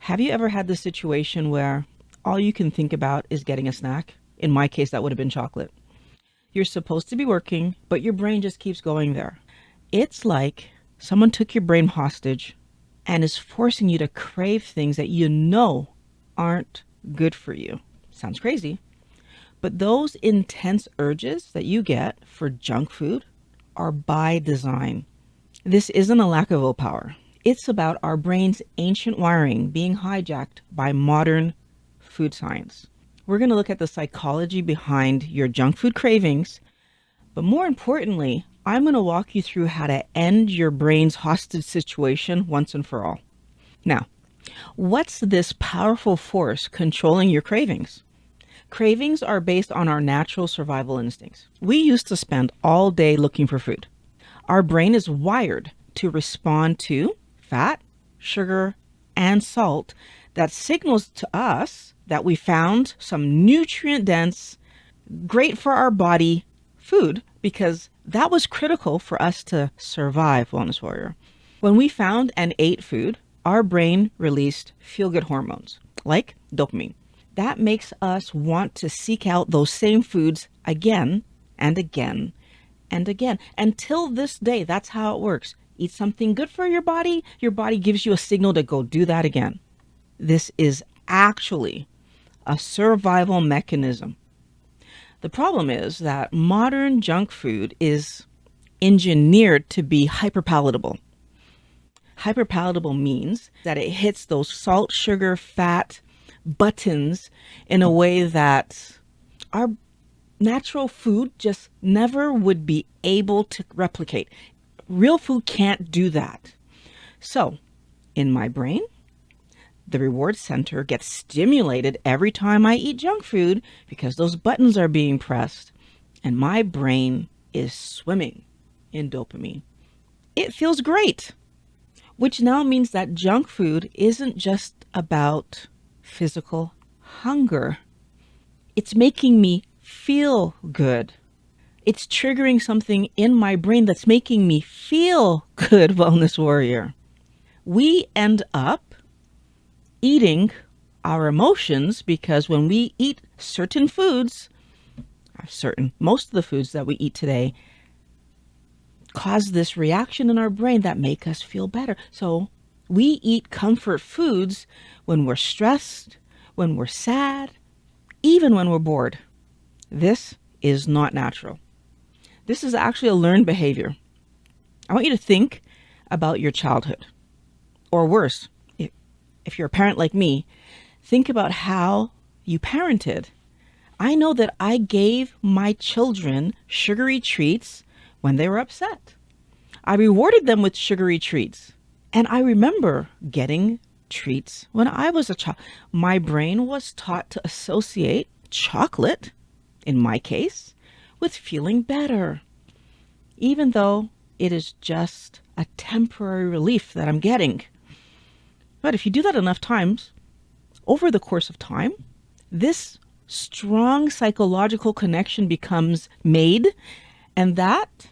Have you ever had the situation where all you can think about is getting a snack? In my case, that would have been chocolate. You're supposed to be working, but your brain just keeps going there. It's like someone took your brain hostage and is forcing you to crave things that you know aren't good for you. Sounds crazy, but those intense urges that you get for junk food are by design. This isn't a lack of willpower. It's about our brain's ancient wiring being hijacked by modern food science. We're going to look at the psychology behind your junk food cravings, but more importantly, I'm going to walk you through how to end your brain's hostage situation once and for all. Now, what's this powerful force controlling your cravings? Cravings are based on our natural survival instincts. We used to spend all day looking for food. Our brain is wired to respond to fat, sugar, and salt that signals to us that we found some nutrient-dense, great for our body food because that was critical for us to survive, Wellness Warrior. When we found and ate food, our brain released feel-good hormones like dopamine. That makes us want to seek out those same foods again and again and again. Until this day, that's how it works. Eat something good for your body gives you a signal to go do that again. This is actually a survival mechanism. The problem is that modern junk food is engineered to be hyperpalatable. Hyperpalatable means that it hits those salt, sugar, fat buttons in a way that our natural food just never would be able to replicate. Real food can't do that. So, in my brain, the reward center gets stimulated every time I eat junk food because those buttons are being pressed, and my brain is swimming in dopamine. It feels great, which now means that junk food isn't just about physical hunger. It's making me feel good. It's triggering something in my brain that's making me feel good, Wellness Warrior. We end up eating our emotions because when we eat certain foods, most of the foods that we eat today cause this reaction in our brain that make us feel better. So we eat comfort foods when we're stressed, when we're sad, even when we're bored. This is not natural. This is actually a learned behavior. I want you to think about your childhood. Or worse, if you're a parent like me, think about how you parented. I know that I gave my children sugary treats when they were upset. I rewarded them with sugary treats. And I remember getting treats when I was a child. My brain was taught to associate chocolate, in my case, with feeling better, even though it is just a temporary relief that I'm getting. But if you do that enough times, over the course of time, this strong psychological connection becomes made, and that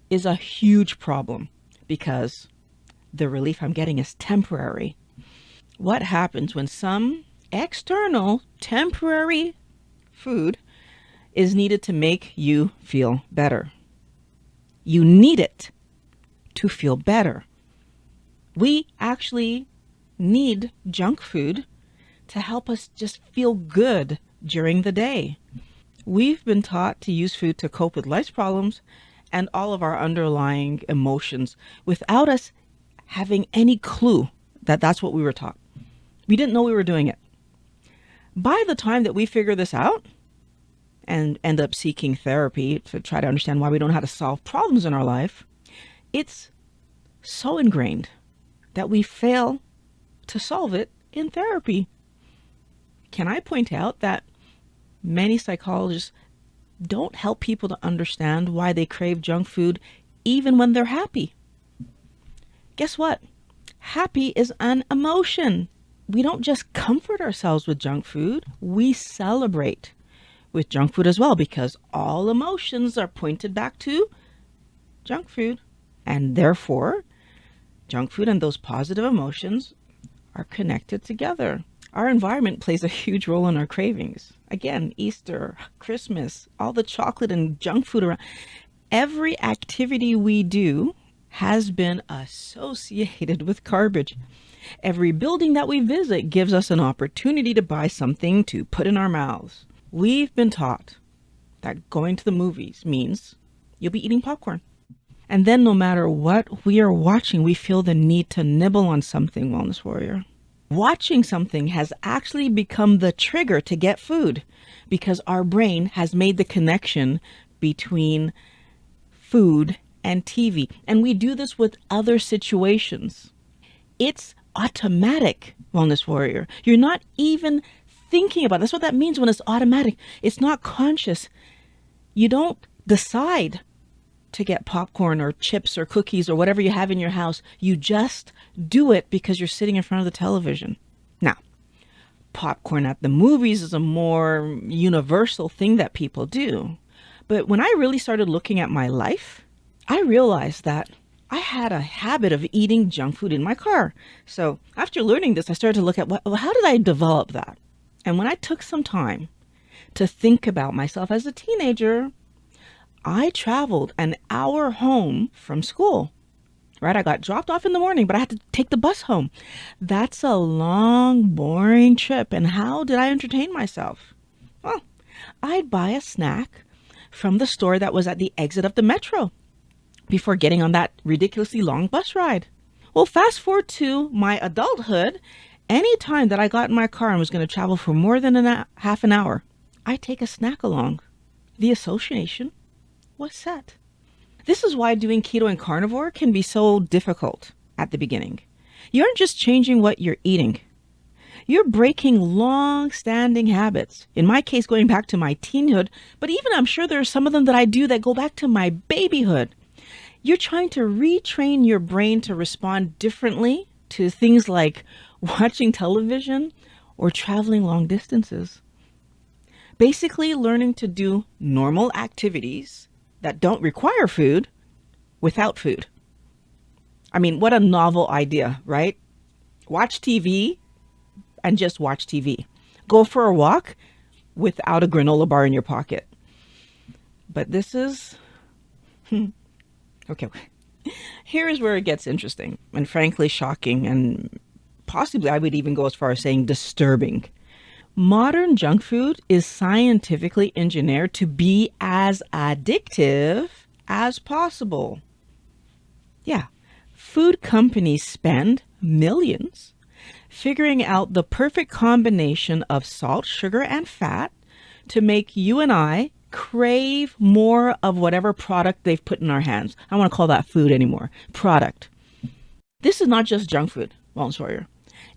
is a huge problem because the relief I'm getting is temporary. What happens when some external temporary food is needed to make you feel better? You need it to feel better. We actually need junk food to help us just feel good during the day. We've been taught to use food to cope with life's problems and all of our underlying emotions without us having any clue that that's what we were taught. We didn't know we were doing it. By the time that we figure this out and end up seeking therapy to try to understand why we don't know how to solve problems in our life, it's so ingrained that we fail to solve it in therapy. Can I point out that many psychologists don't help people to understand why they crave junk food even when they're happy? Guess what? Happy is an emotion. We don't just comfort ourselves with junk food, we celebrate with junk food as well because all emotions are pointed back to junk food. And therefore, junk food and those positive emotions are connected together. Our environment plays a huge role in our cravings. Again, Easter, Christmas, all the chocolate and junk food around. Every activity we do has been associated with garbage. Every building that we visit gives us an opportunity to buy something to put in our mouths. We've been taught that going to the movies means you'll be eating popcorn. And then no matter what we are watching, we feel the need to nibble on something, Wellness Warrior. Watching something has actually become the trigger to get food because our brain has made the connection between food and TV. And we do this with other situations. It's automatic, Wellness Warrior. You're not even thinking about it. That's what that means when it's automatic. It's not conscious. You don't decide to get popcorn or chips or cookies or whatever you have in your house. You just do it because you're sitting in front of the television. Now, popcorn at the movies is a more universal thing that people do. But when I really started looking at my life, I realized that I had a habit of eating junk food in my car. So after learning this, I started to look at how did I develop that? And when I took some time to think about myself as a teenager, I traveled an hour home from school, right? I got dropped off in the morning, but I had to take the bus home. That's a long, boring trip. And how did I entertain myself? Well, I'd buy a snack from the store that was at the exit of the metro before getting on that ridiculously long bus ride. Well, fast forward to my adulthood, any time that I got in my car and was going to travel for more than half an hour, I'd take a snack along. The association was set. This is why doing keto and carnivore can be so difficult at the beginning. You aren't just changing what you're eating. You're breaking long-standing habits. In my case, going back to my teenhood, but even I'm sure there are some of them that I do that go back to my babyhood. You're trying to retrain your brain to respond differently to things like watching television or traveling long distances. Basically, learning to do normal activities that don't require food without food. I mean, what a novel idea, right? Watch TV and just watch TV. Go for a walk without a granola bar in your pocket. But this is... Okay. Here is where it gets interesting and frankly shocking, and possibly I would even go as far as saying disturbing. Modern junk food is scientifically engineered to be as addictive as possible. Yeah, food companies spend millions figuring out the perfect combination of salt, sugar, and fat to make you and I crave more of whatever product they've put in our hands. I don't want to call that food anymore. Product. This is not just junk food, Wellness Warrior.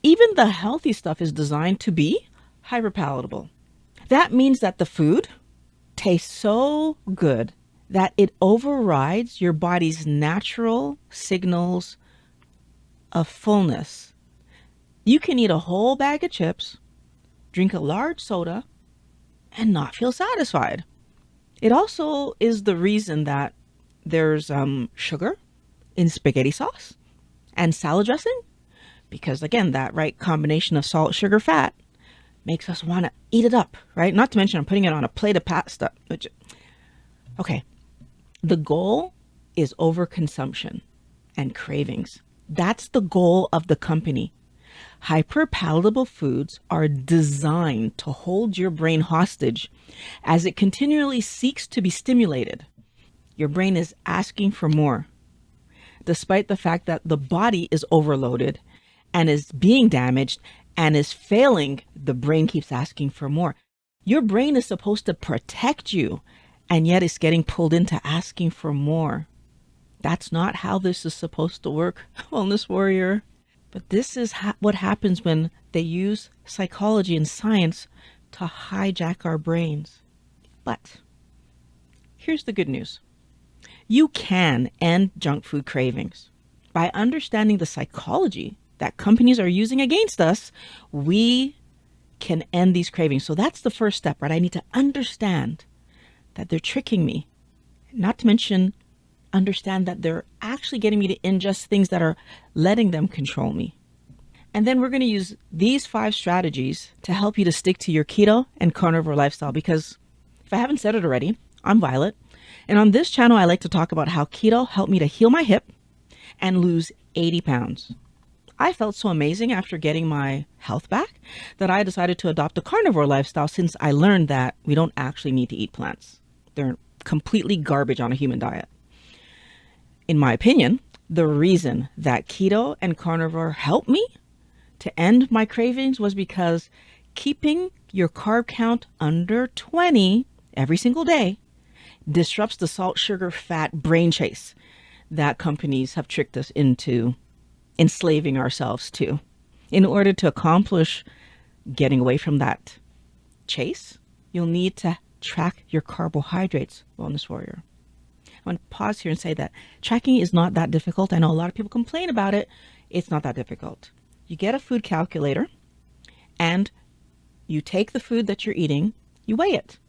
Even the healthy stuff is designed to be hyperpalatable. That means that the food tastes so good that it overrides your body's natural signals of fullness. You can eat a whole bag of chips, drink a large soda, and not feel satisfied. It also is the reason that there's sugar in spaghetti sauce and salad dressing, because again, that right combination of salt, sugar, fat makes us want to eat it up, right? Not to mention I'm putting it on a plate of pasta. Okay, the goal is overconsumption and cravings. That's the goal of the company. Hyperpalatable foods are designed to hold your brain hostage as it continually seeks to be stimulated. Your brain is asking for more, despite the fact that the body is overloaded and is being damaged and is failing. The brain keeps asking for more. Your brain is supposed to protect you, and yet it's getting pulled into asking for more. That's not how this is supposed to work, Wellness Warrior. But this is what happens when they use psychology and science to hijack our brains. But here's the good news. You can end junk food cravings. By understanding the psychology that companies are using against us, we can end these cravings. So that's the first step, right? I need to understand that they're tricking me. Not to mention understand that they're actually getting me to ingest things that are letting them control me. And then we're going to use these 5 strategies to help you to stick to your keto and carnivore lifestyle. Because if I haven't said it already, I'm Violet. And on this channel, I like to talk about how keto helped me to heal my hip and lose 80 pounds. I felt so amazing after getting my health back that I decided to adopt a carnivore lifestyle since I learned that we don't actually need to eat plants. They're completely garbage on a human diet. In my opinion, the reason that keto and carnivore helped me to end my cravings was because keeping your carb count under 20 every single day disrupts the salt, sugar, fat brain chase that companies have tricked us into enslaving ourselves to. In order to accomplish getting away from that chase, you'll need to track your carbohydrates, Wellness Warrior. I want to pause here and say that tracking is not that difficult. I know a lot of people complain about it. It's not that difficult. You get a food calculator and you take the food that you're eating, you weigh it,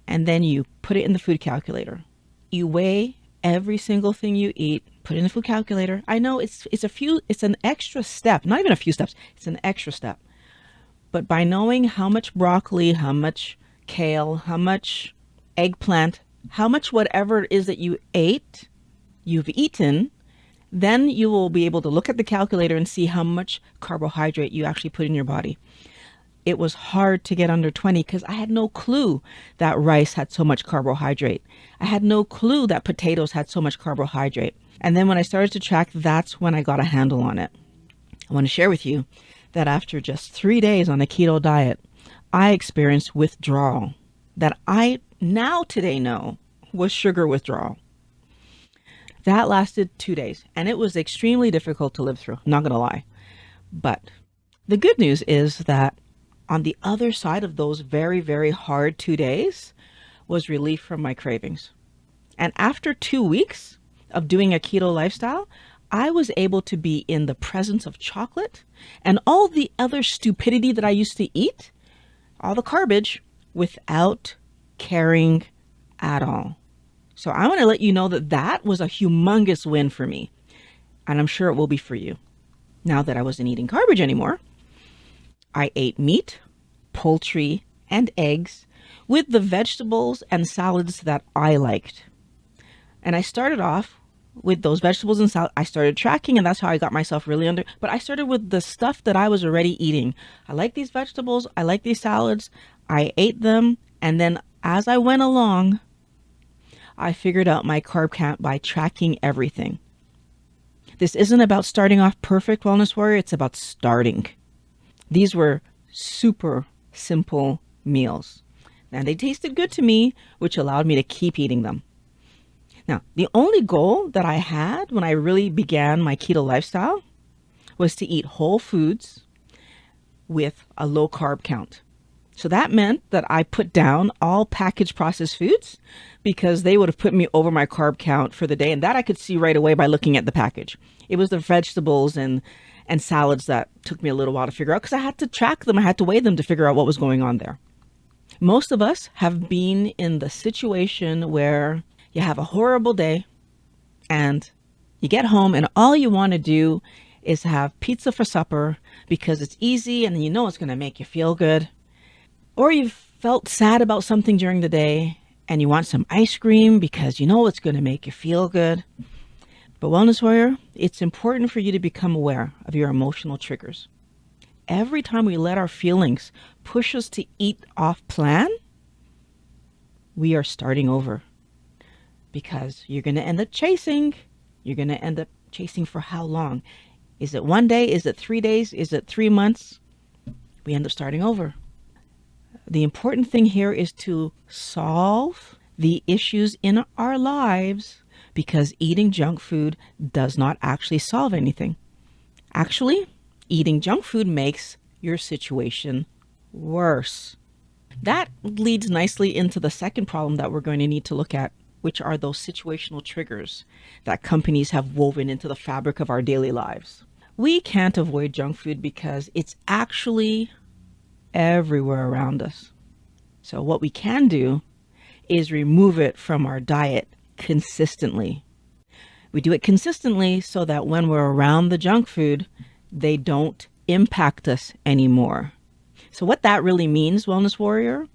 and then you put it in the food calculator. You weigh every single thing you eat, put it in the food calculator. I know it's an extra step, not even a few steps, it's an extra step. But by knowing how much broccoli, how much kale, how much eggplant, how much whatever it is that you've eaten, then you will be able to look at the calculator and see how much carbohydrate you actually put in your body. It was hard to get under 20 because I had no clue that rice had so much carbohydrate. I had no clue that potatoes had so much carbohydrate. And then when I started to track, that's when I got a handle on it. I want to share with you that after just 3 days on a keto diet, I experienced withdrawal that I now today know was sugar withdrawal. That lasted 2 days, and it was extremely difficult to live through, not going to lie. But the good news is that on the other side of those very, very hard 2 days was relief from my cravings. And after 2 weeks of doing a keto lifestyle, I was able to be in the presence of chocolate and all the other stupidity that I used to eat, all the garbage, without caring at all. So I want to let you know that that was a humongous win for me. And I'm sure it will be for you. Now that I wasn't eating garbage anymore, I ate meat, poultry, and eggs with the vegetables and salads that I liked. And I started off with those vegetables and salad. I started tracking, and that's how I got myself really under. But I started with the stuff that I was already eating. I like these vegetables. I like these salads. I ate them. And then as I went along, I figured out my carb count by tracking everything. This isn't about starting off perfect, Wellness Warrior. It's about starting. These were super simple meals. And they tasted good to me, which allowed me to keep eating them. Now, the only goal that I had when I really began my keto lifestyle was to eat whole foods with a low carb count. So that meant that I put down all packaged processed foods because they would have put me over my carb count for the day. And that I could see right away by looking at the package. It was the vegetables and salads that took me a little while to figure out because I had to track them. I had to weigh them to figure out what was going on there. Most of us have been in the situation where you have a horrible day and you get home and all you want to do is have pizza for supper because it's easy and you know it's going to make you feel good. Or you've felt sad about something during the day and you want some ice cream because you know it's going to make you feel good. But Wellness Warrior, it's important for you to become aware of your emotional triggers. Every time we let our feelings push us to eat off plan, we are starting over. Because you're going to end up chasing. You're going to end up chasing for how long? Is it 1 day? Is it 3 days? Is it 3 months? We end up starting over. The important thing here is to solve the issues in our lives because eating junk food does not actually solve anything. Actually, eating junk food makes your situation worse. That leads nicely into the second problem that we're going to need to look at, which are those situational triggers that companies have woven into the fabric of our daily lives. We can't avoid junk food because it's actually everywhere around us. So what we can do is remove it from our diet consistently. We do it consistently so that when we're around the junk food, they don't impact us anymore. So what that really means, Wellness Warrior,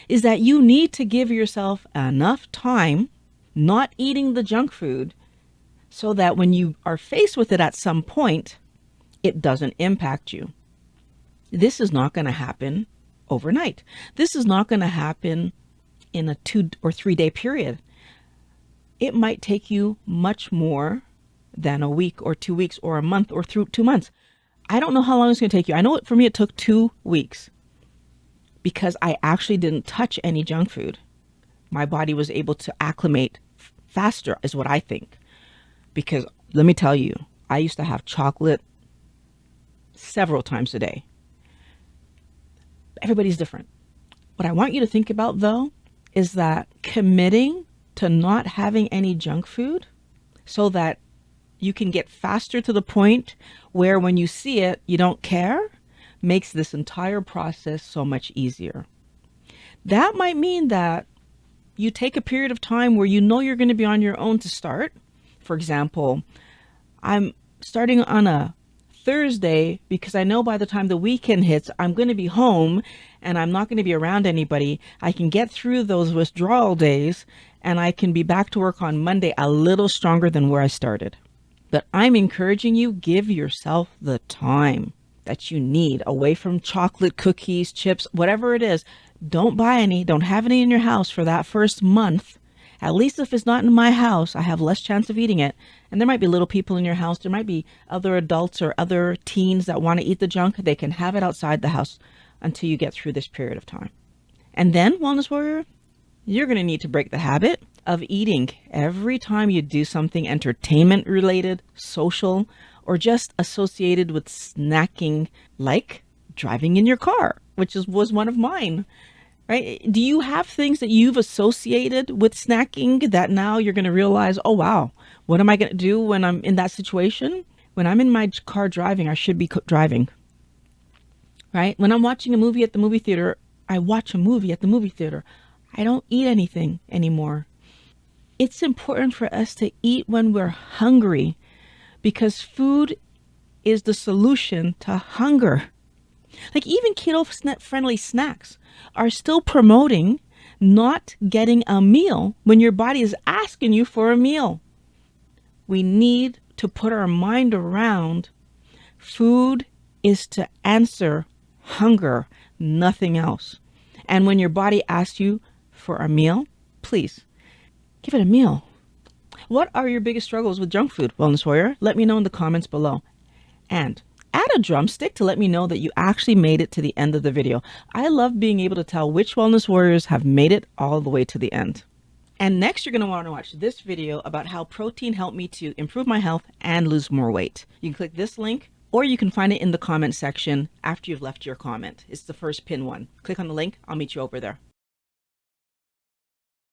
is that you need to give yourself enough time not eating the junk food so that when you are faced with it at some point, it doesn't impact you. This is not going to happen overnight. This is not going to happen in a 2 or 3 day period. It might take you much more than a week or 2 weeks or a month or through 2 months. I don't know how long it's going to take you. I know for me it took 2 weeks because I actually didn't touch any junk food. My body was able to acclimate faster, is what I think. Because let me tell you, I used to have chocolate several times a day. Everybody's different. What I want you to think about, though, is that committing to not having any junk food so that you can get faster to the point where when you see it, you don't care, makes this entire process so much easier. That might mean that you take a period of time where you know you're going to be on your own to start. For example, I'm starting on a Thursday because I know by the time the weekend hits, I'm going to be home and I'm not going to be around anybody. I can get through those withdrawal days and I can be back to work on Monday a little stronger than where I started. But I'm encouraging you, give yourself the time that you need away from chocolate, cookies, chips, whatever it is. Don't buy any, don't have any in your house for that first month. At least if it's not in my house, I have less chance of eating it. And there might be little people in your house. There might be other adults or other teens that want to eat the junk. They can have it outside the house until you get through this period of time. And then, Wellness Warrior, you're going to need to break the habit of eating every time you do something entertainment related, social, or just associated with snacking, like driving in your car, which was one of mine. Right? Do you have things that you've associated with snacking that now you're going to realize, oh, wow, what am I going to do when I'm in that situation? When I'm in my car driving, I should be driving. Right? When I'm watching a movie at the movie theater, I watch a movie at the movie theater. I don't eat anything anymore. It's important for us to eat when we're hungry because food is the solution to hunger. Like even keto-friendly snacks are still promoting not getting a meal when your body is asking you for a meal. We need to put our mind around food is to answer hunger, nothing else. And when your body asks you for a meal, please give it a meal. What are your biggest struggles with junk food, Wellness Warrior? Let me know in the comments below. And add a drumstick to let me know that you actually made it to the end of the video. I love being able to tell which Wellness Warriors have made it all the way to the end. And next, you're going to want to watch this video about how protein helped me to improve my health and lose more weight. You can click this link, or you can find it in the comment section after you've left your comment. It's the first pinned one. Click on the link. I'll meet you over there.